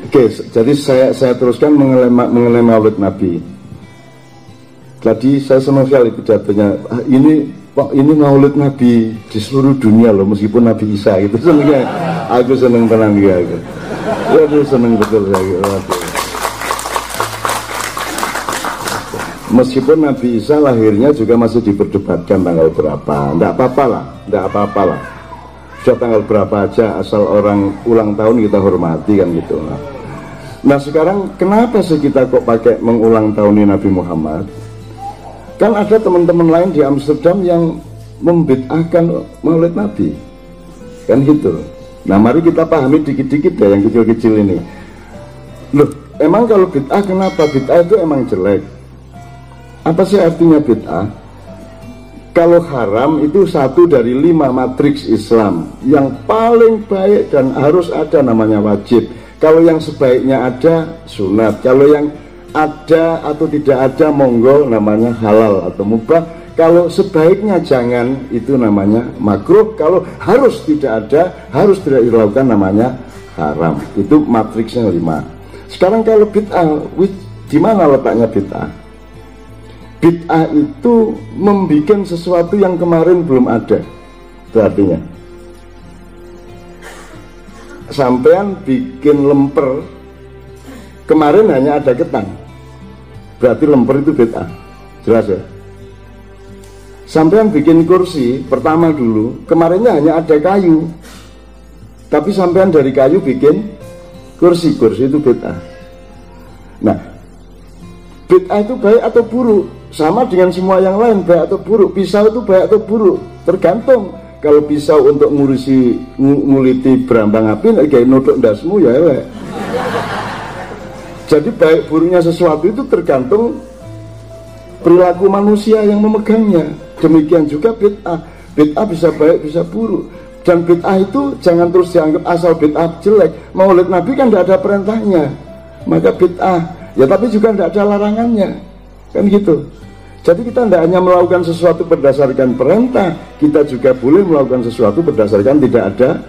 Oke, jadi saya teruskan mengenai Maulid Nabi. Tadi saya senang sekali pidatonya. Ini Maulid Nabi di seluruh dunia loh, meskipun Nabi Isa gitu. Senangnya, aku senang tenang dia. Waduh, senang betul saya. Meskipun Nabi Isa lahirnya juga masih diperdebatkan tanggal berapa. Tidak apa-apa lah. Sudah tanggal berapa aja, asal orang ulang tahun kita hormati kan gitu. Nah sekarang kenapa sih kita kok pakai mengulang tahun Nabi Muhammad? Kan ada teman-teman lain di Amsterdam yang membid'ahkan Maulid Nabi, kan gitu. Nah mari kita pahami dikit-dikit ya yang kecil-kecil ini. Loh, emang kalau bid'ah kenapa? Bid'ah itu emang jelek. Apa sih artinya bid'ah? Kalau haram itu satu dari 5 matriks Islam yang paling baik dan harus ada, namanya wajib. Kalau yang sebaiknya ada, sunat. Kalau yang ada atau tidak ada, monggo, namanya halal atau mubah. Kalau sebaiknya jangan, itu namanya makruh. Kalau harus tidak ada, harus tidak dilakukan, namanya haram. Itu matriksnya 5. Sekarang kalau bid'ah, di mana letaknya bid'ah? Bid'ah itu membuat sesuatu yang kemarin belum ada. Itu artinya sampean bikin lemper, kemarin hanya ada ketan, berarti lemper itu bid'ah. Jelas ya? Sampean bikin kursi pertama dulu, kemarinnya hanya ada kayu, tapi sampean dari kayu bikin kursi itu bid'ah. Nah, bid'ah itu baik atau buruk? Sama dengan semua yang lain, baik atau buruk. Pisau itu baik atau buruk? Tergantung. Kalau pisau untuk nguliti berambang api, kayak nodok ndasmu ya elek. Jadi baik buruknya sesuatu itu tergantung perilaku manusia yang memegangnya. Demikian juga bid'ah. Bid'ah bisa baik, bisa buruk. Dan bid'ah itu jangan terus dianggap asal bid'ah jelek. Maulid Nabi kan tidak ada perintahnya, maka bid'ah. Ya tapi juga tidak ada larangannya, kan gitu. Jadi kita tidak hanya melakukan sesuatu berdasarkan perintah, kita juga boleh melakukan sesuatu berdasarkan tidak ada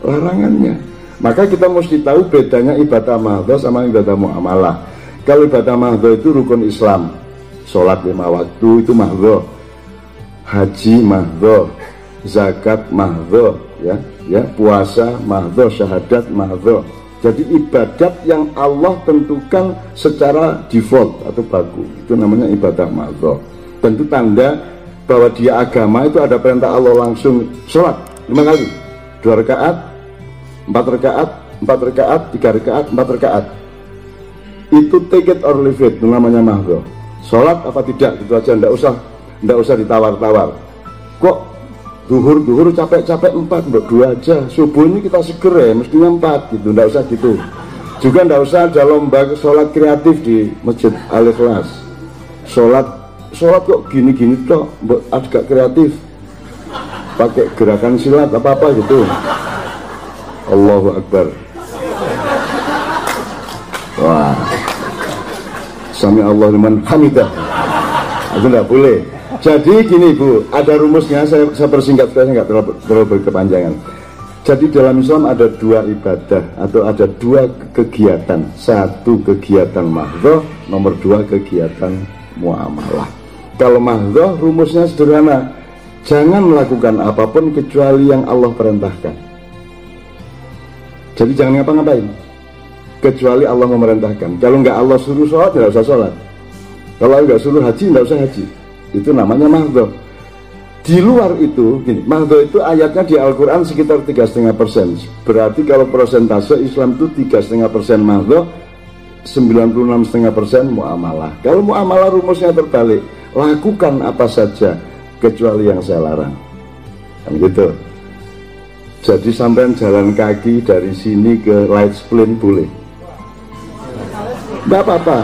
larangannya. Maka kita mesti tahu bedanya ibadah mahdhah sama ibadah muamalah. Kalau ibadah mahdhah itu rukun Islam, sholat 5 waktu itu mahdhah, haji mahdhah, zakat mahdhah, ya puasa mahdhah, syahadat mahdhah. Jadi ibadat yang Allah tentukan secara default atau baku, itu namanya ibadah mahdhah. Tentu tanda bahwa dia agama itu ada perintah Allah langsung. Sholat 5 kali, 2 rakaat, 4 rakaat, 4 rakaat, 3 rakaat, 4 rakaat. Itu take it or leave it, itu namanya mahdhah. Sholat apa tidak, gitu aja, ndak usah ditawar-tawar. Kok duhur capek-capek 4, 2 aja. Subuh ini kita seger ya, mestinya 4 gitu, ndak usah gitu. Juga ndak usah ada lomba sholat kreatif di Masjid Al-Ikhlas. Sholat kok gini-gini toh, agak kreatif, pakai gerakan silat apa-apa gitu. Allahu Akbar. Wah, Sami Allah liman hamidah. Itu ndak boleh. Jadi gini Bu, ada rumusnya, saya persingkat supaya nggak terlalu berkepanjangan. Jadi dalam Islam ada 2 ibadah atau ada 2 kegiatan. 1 kegiatan mahdhah, nomor 2 kegiatan muamalah. Kalau mahdhah rumusnya sederhana, jangan melakukan apapun kecuali yang Allah perintahkan. Jadi jangan ngapa-ngapain kecuali Allah memerintahkan. Kalau nggak Allah suruh sholat, nggak usah sholat. Kalau nggak suruh haji, nggak usah haji. Itu namanya mahdhah. Di luar itu, gini, mahdhah itu ayatnya di Al-Quran sekitar 3,5%. Berarti kalau persentase Islam itu 3,5% mahdhah, 96,5% muamalah. Kalau muamalah rumusnya terbalik, lakukan apa saja kecuali yang saya larang, kan gitu. Jadi sampai jalan kaki dari sini ke Light Spleen boleh, nggak apa-apa.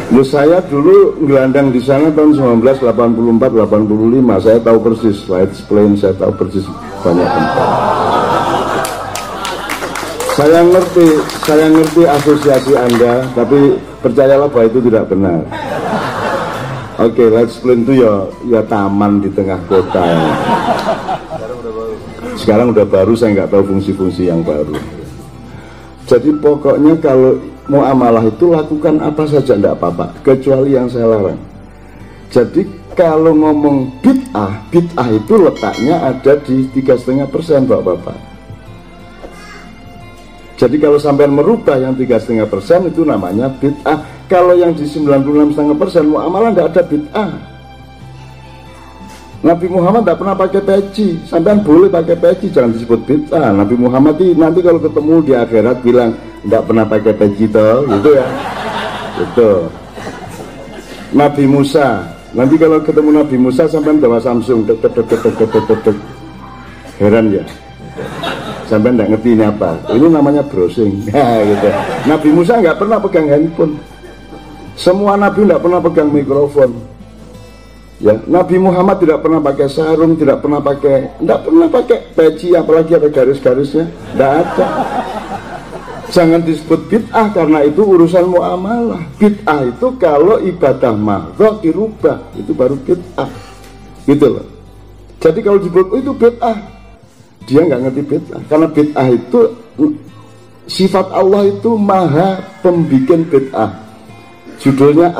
Lu saya dulu gelandang di sana tahun 1984-85, saya tahu persis Light Spleen, saya tahu persis banyak tempat. Saya ngerti asosiasi Anda, tapi percayalah bahwa itu tidak benar. Oke, Let's Plan itu ya taman di tengah kota ya. Sekarang udah baru, saya nggak tahu fungsi-fungsi yang baru. Jadi pokoknya kalau muamalah itu lakukan apa saja enggak apa-apa, kecuali yang saya larang. Jadi kalau ngomong bid'ah itu letaknya ada di 3,5% Bapak-bapak. Jadi kalau sampai merubah yang 3,5% itu namanya bid'ah. Kalau yang di 96,5% muamalah enggak ada bid'ah. Nabi Muhammad tidak pernah pakai peci, sampean boleh pakai peci, jangan disebut bid'ah. Nabi Muhammad nanti kalau ketemu di akhirat bilang tidak pernah pakai peci toh, gitu ya. Itu. Nabi Musa, nanti kalau ketemu Nabi Musa sampean bawa Samsung, heran ya. Sampean tidak ngerti ini apa. Ini namanya browsing. Nah, gitu. Nabi Musa nggak pernah pegang handphone. Semua Nabi tidak pernah pegang mikrofon. Ya, Nabi Muhammad tidak pernah pakai sarung, tidak pernah pakai peci, apalagi ada garis-garisnya, tidak ada. Jangan disebut bid'ah karena itu urusan muamalah. Bid'ah itu kalau ibadah mahdhah dirubah, itu baru bid'ah, gitu loh. Jadi kalau disebut itu bid'ah, dia nggak ngerti bid'ah, karena bid'ah itu sifat Allah itu maha pembikin bid'ah. Judulnya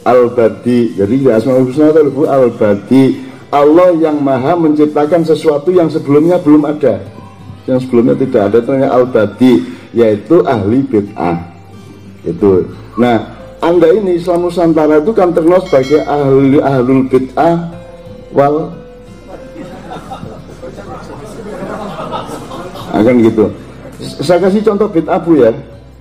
Al-Badi, jadi Asmaul Husna itu Al-Badi, Allah yang maha menciptakan sesuatu yang sebelumnya belum ada, yang sebelumnya tidak ada, ternyata Al-Badi, yaitu ahli bid'ah itu. Nah, Anda ini Islam Nusantara itu kan terkenal sebagai ahlul bid'ah wal akan gitu. Saya kasih contoh bid'ah Bu ya,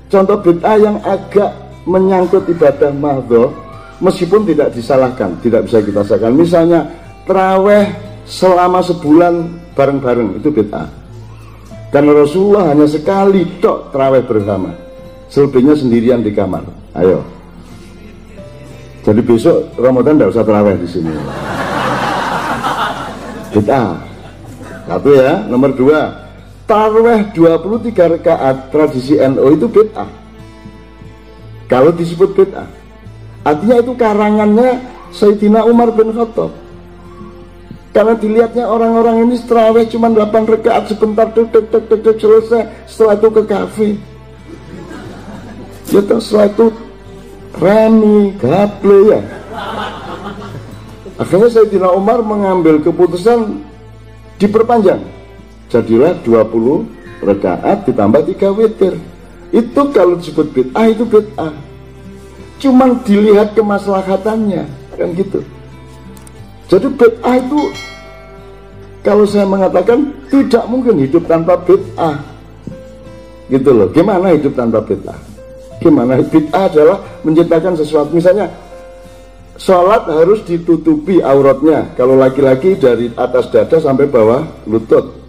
contoh bid'ah yang agak menyangkut ibadah mahdhah, meskipun tidak disalahkan, tidak bisa kita salahkan. Misalnya terawih selama sebulan bareng-bareng, itu bid'ah. Karena Rasulullah hanya sekali tok terawih bersama, selebihnya sendirian di kamar. Ayo. Jadi besok Ramadan tidak usah terawih di sini. Bid'ah. Satu ya. Nomor dua, tarawih 23 rakaat tradisi NU itu bid'ah. Kalau disebut bid'ah, artinya itu karangannya Sayyidina Umar bin Khattab. Karena dilihatnya orang-orang ini terawih cuma 8 rakaat sebentar, selesai. Setelah itu ke kafe. Ya setelah itu remi, gaple ya. Akhirnya Sayyidina Umar mengambil keputusan diperpanjang. Jadilah 20 rakaat ditambah 3 witir. Itu kalau disebut bid'ah itu bid'ah. Cuman dilihat kemaslahatannya, kan gitu. Jadi bid'ah itu, kalau saya mengatakan tidak mungkin hidup tanpa bid'ah, gitu loh. Gimana hidup tanpa bid'ah? Gimana? Bid'ah adalah menciptakan sesuatu. Misalnya sholat harus ditutupi auratnya. Kalau laki-laki dari atas dada sampai bawah lutut.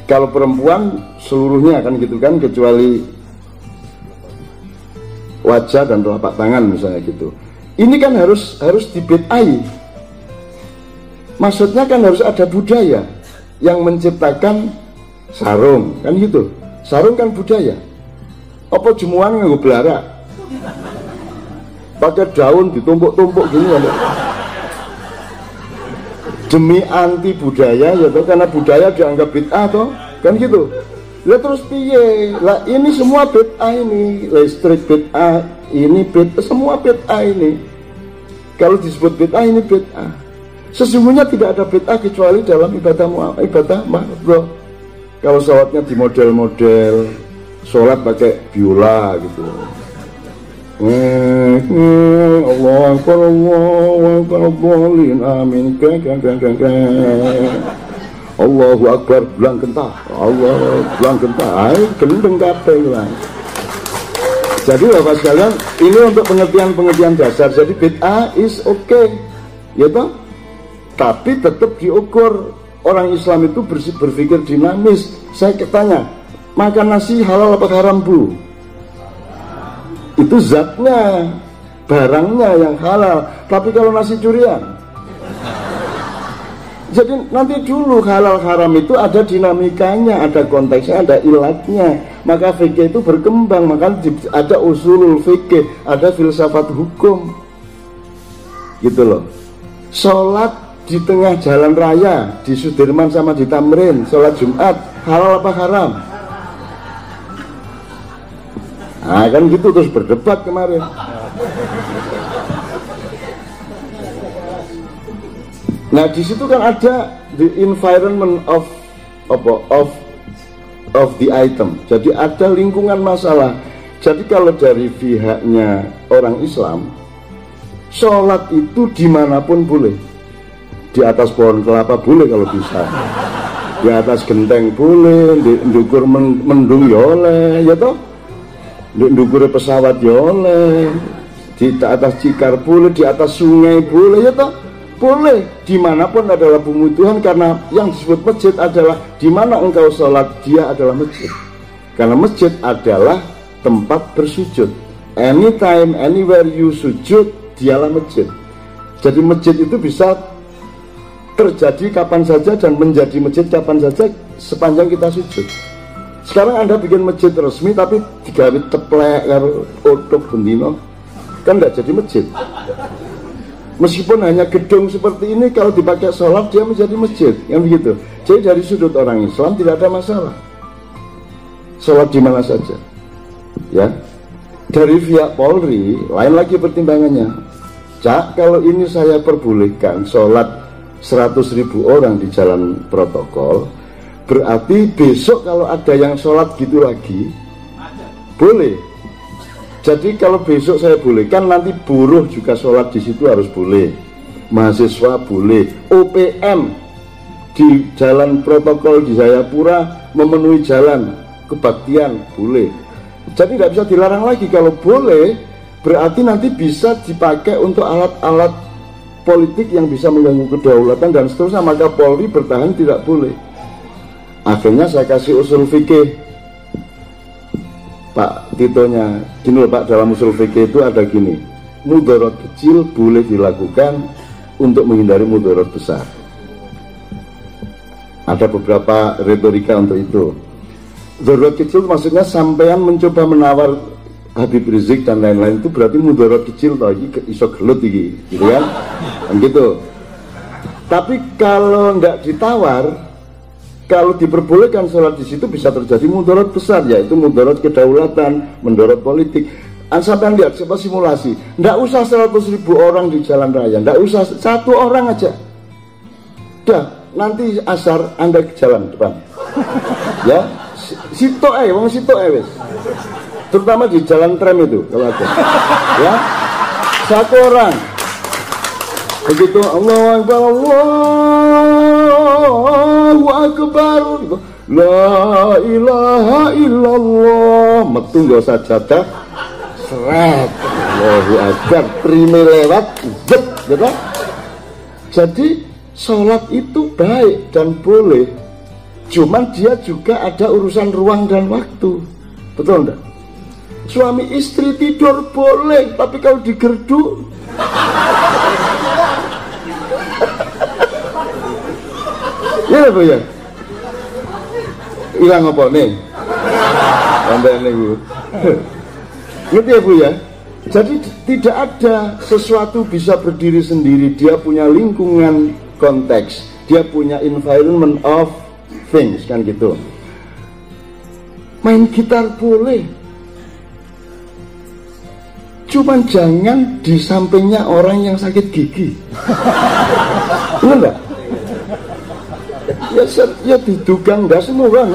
Kalau perempuan seluruhnya kan gitu kan, kecuali wajah dan telapak tangan misalnya gitu. Ini kan harus dibid'ahi. Maksudnya kan harus ada budaya yang menciptakan sarung, kan gitu. Sarung kan budaya. Apa jemuan nganggo belara? Pakai daun ditumpuk-tumpuk gini ya. Demi anti budaya ya toh, karena budaya dianggap bid'ah toh, kan gitu. Lah terus piye? Lah ini semua bid'ah ini, listrik bid'ah, ini bid'ah, semua bid'ah ini. Kalau disebut bid'ah ini bid'ah. Sesungguhnya tidak ada bid'ah kecuali dalam ibadah mahdhah. Kalau sholatnya di model-model, sholat pakai biola gitu. Allah Akbar, Allah Akbar, amin. Allahu Akbar, belang gentah. Allah belang gentah. Ayo gendeng kabeh lah. Jadi Bapak sekalian, ini untuk pengertian dasar. Jadi bid'ah is okay, ya toh? Tapi tetap diukur. Orang Islam itu berpikir dinamis. Saya tanya, makan nasi halal apa haram Bu? Itu zatnya, barangnya yang halal. Tapi kalau nasi curian, Jadi nanti dulu halal haram itu ada dinamikanya, ada konteksnya, ada ilatnya. Maka fikih itu berkembang, maka ada usulul fikih, ada filsafat hukum. Gitu loh. Sholat di tengah jalan raya, di Sudirman sama di Tamrin, sholat Jumat, halal apa haram? Nah kan gitu, terus berdebat kemarin. Nah di situ kan ada the environment of the item. Jadi ada lingkungan masalah. Jadi kalau dari pihaknya orang Islam, sholat itu dimanapun boleh. Di atas pohon kelapa boleh kalau bisa. Di atas genteng boleh, di ndukur mendung ya oleh, ya toh. Di ndukur pesawat ya oleh, di atas cikar boleh, di atas sungai boleh, ya toh. Boleh, dimanapun adalah bumi Tuhan, karena yang disebut masjid adalah dimana engkau sholat, dia adalah masjid. Karena masjid adalah tempat bersujud. Anytime, anywhere you sujud, dialah masjid. Jadi masjid itu bisa terjadi kapan saja dan menjadi masjid kapan saja sepanjang kita sujud. Sekarang Anda bikin masjid resmi tapi digawe teplek karo otok bendino, kan nggak jadi masjid. Meskipun hanya gedung seperti ini, kalau dipakai sholat dia menjadi masjid, yang begitu. Jadi dari sudut orang Islam tidak ada masalah, sholat di mana saja, ya. Dari pihak Polri lain lagi pertimbangannya. Cak, kalau ini saya perbolehkan sholat 100.000 orang di jalan protokol, berarti besok kalau ada yang sholat gitu lagi boleh. Jadi kalau besok saya bolehkan, nanti buruh juga sholat di situ harus boleh, mahasiswa boleh, OPM di jalan protokol di Jayapura memenuhi jalan kebaktian boleh. Jadi tidak bisa dilarang lagi. Kalau boleh, berarti nanti bisa dipakai untuk alat-alat politik yang bisa mengganggu kedaulatan dan seterusnya. Maka Polri bertahan tidak boleh. Akhirnya saya kasih usul fikih Pak Titonya, gini loh Pak, dalam usul fikih itu ada gini, mudarat kecil boleh dilakukan untuk menghindari mudarat besar. Ada beberapa retorika untuk itu. Mudarat kecil maksudnya sampean mencoba menawar Habib Rizik dan lain-lain, itu berarti mudarat kecil toh, ini iso gelut iki, gitu kan? Dan gitu. Tapi kalau nggak ditawar, kalau diperbolehkan sholat di situ bisa terjadi mudarat besar, yaitu mudarat kedaulatan, mudarat politik. Sampai lihat coba simulasi, nggak usah 100.000 orang di jalan raya, nggak usah satu orang aja. Dah, nanti asar Anda ke jalan depan, ya. Sito wong sito wes. Terutama di jalan tram itu kalau ada, ya. Satu orang. Begitu Allahu Akbar, Allahu Akbar, la ilaha illallah, metu nggo sajadah seret, Allahu Akbar, prime lewat zep, gitu. Jadi sholat itu baik dan boleh, cuman dia juga ada urusan ruang dan waktu, betul enggak? Suami istri tidur boleh, tapi kalau digerdu ya Bu ya, hilang apa nih? Sampai nih Bu, ngerti ya Bu ya? Jadi tidak ada sesuatu bisa berdiri sendiri, dia punya lingkungan konteks, dia punya environment of things, kan gitu. Main gitar boleh, cuman jangan di sampingnya orang yang sakit gigi. Benar enggak? Ya didugang enggak semua kan?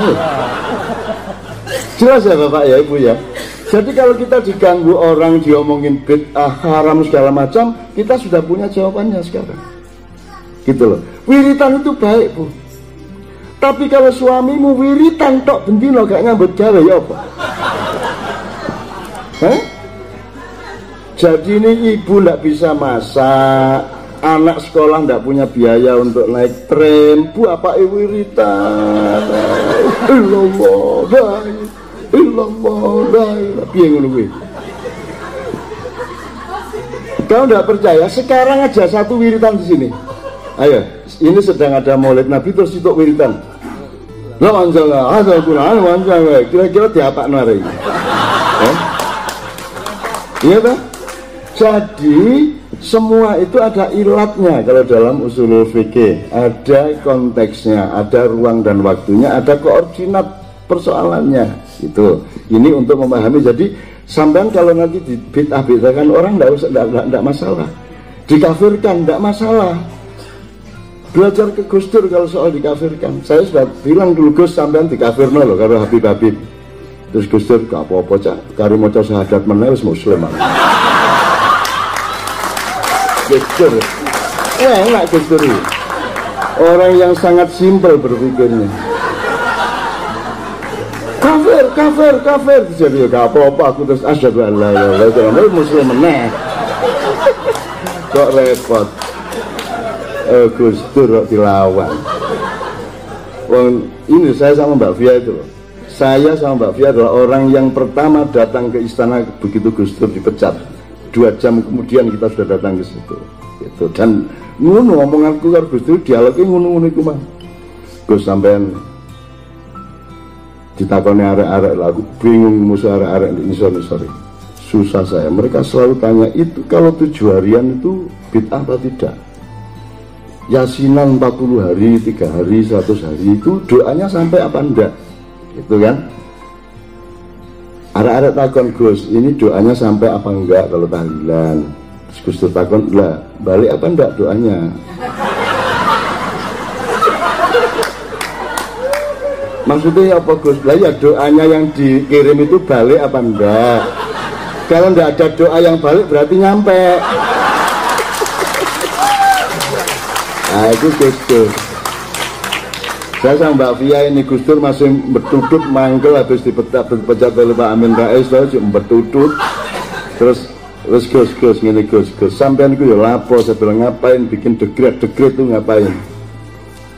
Jelas ya Bapak ya Ibu ya. Jadi kalau kita diganggu orang, diomongin bid'ah, haram segala macam, kita sudah punya jawabannya sekarang. Gitu loh. Wiritan itu baik Bu. Tapi kalau suamimu wiritan tok bendino gak ngambut gawe ya apa? Hah? Jadi ini ibu ndak bisa masak, anak sekolah ndak punya biaya untuk naik tram, Bu apa wiritan? Illallah, piye ngono kuwi? Kau ndak percaya? Sekarang aja satu wiritan di sini. Ayo, ini sedang ada maulid Nabi terus itu wiridan. Lah manjang ada Quran manjang. Kira-kira diapa nare? Iya kan? Jadi semua itu ada ilatnya kalau dalam usulul fikih, ada konteksnya, ada ruang dan waktunya, ada koordinat persoalannya. Itu. Ini untuk memahami. Jadi sampean kalau nanti di bid'ah-bid'ahkan orang enggak masalah. Dikafirkan enggak masalah. Belajar ke Gus Dur kalau soal dikafirkan. Saya sudah bilang dulu, Gus sampean dikafirno loh kalau Habib. Terus Gus Dur gak apa-apa cak, kari maca syahadat meneh wis muslim. Gus Dur, enak Gus Dur. Orang yang sangat simpel berpikirnya. Kafir. Jadi gak apa-apa aku terus asyhadu an la ilaha illallah muslim meneh. Kok repot. Gus Dur dilawan. Wong ini saya sama Mbak Fia itu loh. Saya sama Mbak Fia adalah orang yang pertama datang ke istana begitu Gus Dur dipecat. 2 jam kemudian kita sudah datang ke situ. Gitu. Dan ngono omonganku karo Gus Dur dialognya ngono-ngono iku mah. Gus sampean ditakoni arek-arek lah, aku bingung musuh arek-arek di nisor-nisor. Susah saya. Mereka selalu tanya itu kalau 7 harian itu bid'ah apa tidak? Yasinan 40 hari, 3 hari, 100 hari itu doanya sampai apa enggak? Gitu kan? Arek-arek takon Gus, ini doanya sampai apa enggak kalau tahlilan? Terus Gus Dur takon, lah balik apa enggak doanya? Maksudnya apa Gus? Lah ya doanya yang dikirim itu balik apa enggak? Kalau enggak ada doa yang balik berarti nyampe. Nah itu Gus Dur. Saya sama Mbak Fia ini Gus Dur masih bertutut manggel habis dipecat oleh Pak Amin Rais, saya cuma bertutut. Terus Gus ngene Gus sampean ku ya lapo, saya bilang ngapain bikin dekret itu ngapain?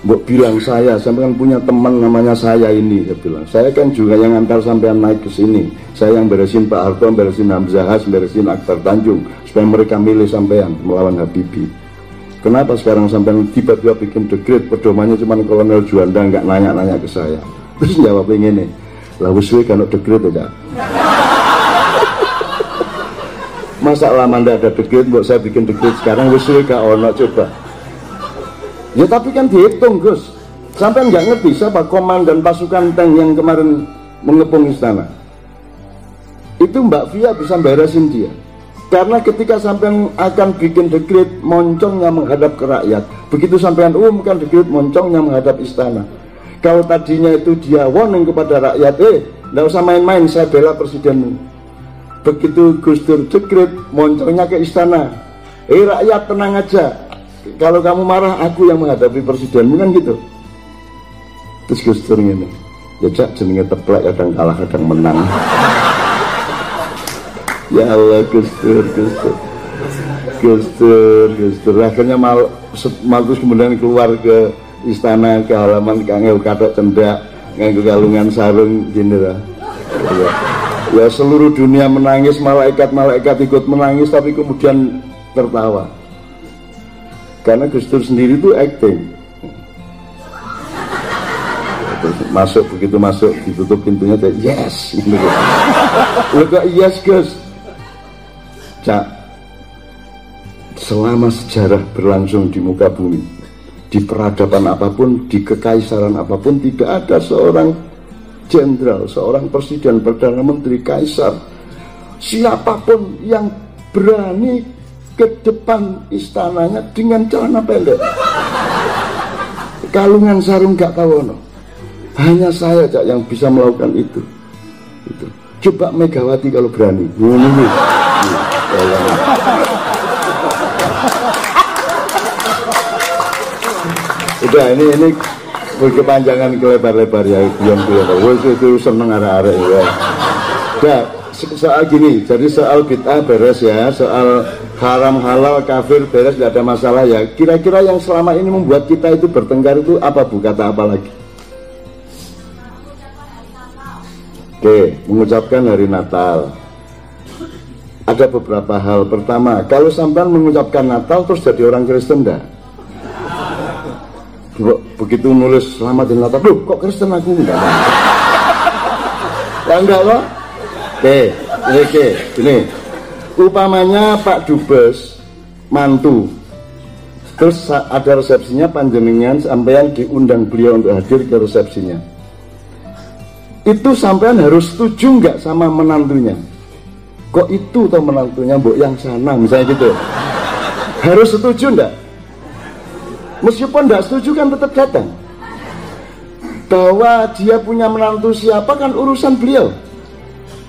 Mbok bilang saya sampean punya teman namanya saya ini, saya bilang. Saya kan juga yang antar sampean naik ke sini. Saya yang beresin Pak Harto, beresin Hamzah, beresin Akbar Tanjung supaya mereka milih sampean melawan Habibie. Kenapa sekarang sampai tiba-tiba bikin dekret pedomannya cuma Kolonel Juanda nggak nanya-nanya ke saya? Terus jawab ini, lah wis kan dekret tidak? Masa lama ndak ada dekret, buat saya bikin dekret sekarang wis gak ono coba. Ya tapi kan dihitung Gus. Sampai nggak ngerti siapa komandan pasukan tank yang kemarin mengepung istana. Itu Mbak Fia bisa beresin dia. Karena ketika sampean akan bikin dekret, moncongnya menghadap ke rakyat. Begitu sampean umumkan dekret, moncongnya menghadap istana. Kalau tadinya itu dia warning kepada rakyat, nggak usah main-main, saya bela presidenmu. Begitu Gus Dur dekret, moncongnya ke istana. Rakyat tenang aja. Kalau kamu marah, aku yang menghadapi presidenmu, kan gitu. Terus Gus Dur ini, ya cak jenenge teplak, kadang kalah, kadang menang. Ya Allah Gus Dur akhirnya mal terus kemudian keluar ke istana, ke halaman kangge katok cendak nganggo kalungan sarung gini lah. Ya seluruh dunia menangis, malaikat ikut menangis, tapi kemudian tertawa karena Gus Dur sendiri itu acting. Begitu masuk ditutup pintunya, yes gitu. Lo kok yes Gus? Cak, selama sejarah berlangsung di muka bumi, di peradaban apapun, di kekaisaran apapun, tidak ada seorang jenderal, seorang presiden, perdana menteri, kaisar, siapapun yang berani ke depan istananya dengan celana pendek, kalungan sarung gak kawono. Hanya saya Cak yang bisa melakukan itu. Coba Megawati kalau berani. Udah ini berkepanjangan kelebar-lebar ya, diam itu seneng arek-arek ya. Udah soal gini, jadi soal bid'ah beres ya, soal haram halal kafir beres, tidak ada masalah ya. Kira-kira yang selama ini membuat kita itu bertengkar itu apa Bu? Kata apa lagi? Oke, mengucapkan hari Natal. Ada beberapa hal. Pertama, kalau sampean mengucapkan Natal terus jadi orang Kristen enggak? begitu nulis selamat hari Natal, loh kok Kristen aku enggak? Ya enggak loh. Oke, ini upamanya Pak Dubes mantu, terus ada resepsinya, panjenengan sampean diundang beliau untuk hadir ke resepsinya. Itu sampean harus setuju nggak sama menantunya? Kok itu atau menantunya mbok yang sana misalnya gitu? Harus setuju enggak? Meskipun enggak setuju kan tetap datang. Bahwa dia punya menantu siapa kan urusan beliau.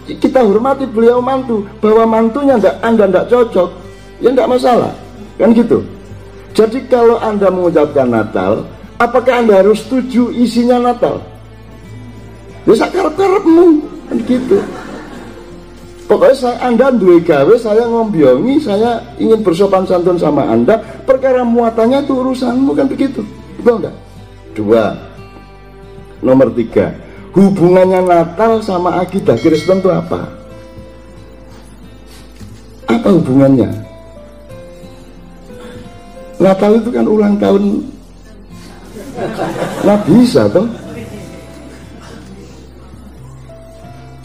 Kita hormati beliau mantu. Bahwa mantunya Anda enggak cocok, ya enggak masalah. Kan gitu. Jadi kalau Anda mengucapkan Natal, apakah Anda harus setuju isinya Natal? Ya sakarep-karepmu kan gitu. Pokoknya Anda duwe gawe, saya ngombiongi, saya ingin bersopan santun sama Anda, perkara muatannya itu urusanmu, kan begitu, betul enggak? 2. Nomor 3, hubungannya Natal sama akidah Kristen itu apa? Apa hubungannya? Natal itu kan ulang tahun Nabi Isa toh?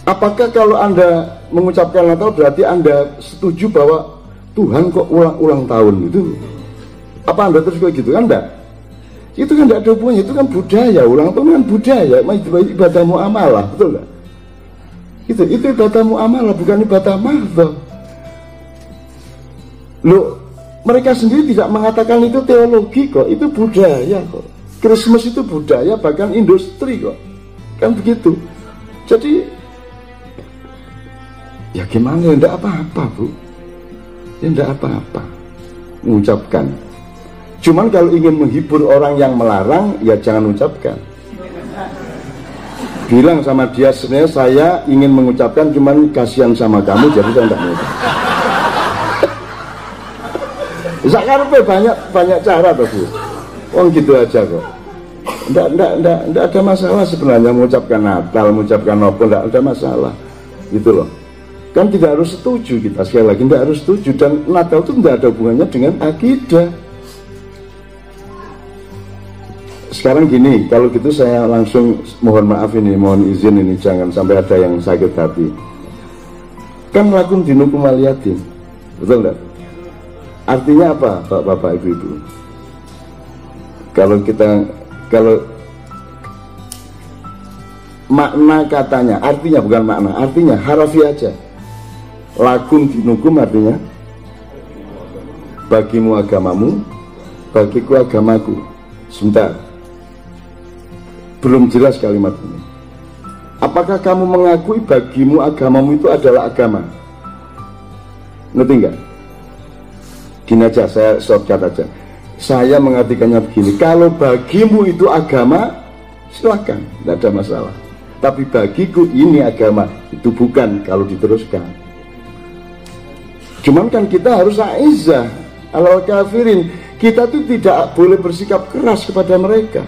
Apakah kalau Anda mengucapkan Natal berarti Anda setuju bahwa Tuhan kok ulang tahun itu? Apa Anda terus kayak gitu? Kan enggak? Itu kan enggak ada hubungannya, itu kan budaya, ulang tahun kan budaya, ibadah muamalah, betul enggak? Itu ibadah muamalah, bukan ibadah mahdzab. Loh, mereka sendiri tidak mengatakan itu teologi kok, itu budaya kok. Christmas itu budaya, bahkan industri kok. Kan begitu. Jadi ya gimana, ya enggak apa-apa Bu, ya enggak apa-apa mengucapkan. Cuman kalau ingin menghibur orang yang melarang, ya jangan ucapkan. Bilang sama dia, sebenarnya saya ingin mengucapkan, cuman kasihan sama kamu, jadi saya enggak mengucapkan. Sekarang banyak cara tuh Bu. Gitu aja kok. Enggak ada masalah sebenarnya mengucapkan Natal, mengucapkan apa, enggak ada masalah. Gitu loh. Kan tidak harus setuju kita, sekali lagi tidak harus setuju. Dan Natal itu tidak ada hubungannya dengan akidah. Sekarang gini, kalau gitu saya langsung mohon maaf ini, mohon izin ini, jangan sampai ada yang sakit hati. Kan lakum dinukum waliyatin, betul enggak? Artinya apa Bapak Ibu? Kalau makna katanya, artinya bukan makna, artinya harafiah aja. Lakum dinukum artinya bagimu agamamu, bagiku agamaku. Sebentar, belum jelas kalimat ini. Apakah kamu mengakui bagimu agamamu itu adalah agama? Ngerti enggak? Gini aja, saya shortcut aja. Saya mengartikannya begini, kalau bagimu itu agama, silakan, tidak ada masalah. Tapi bagiku ini agama, itu bukan kalau diteruskan. Cuman kan kita harus a'izzah alal kafirin. Kita tuh tidak boleh bersikap keras kepada mereka.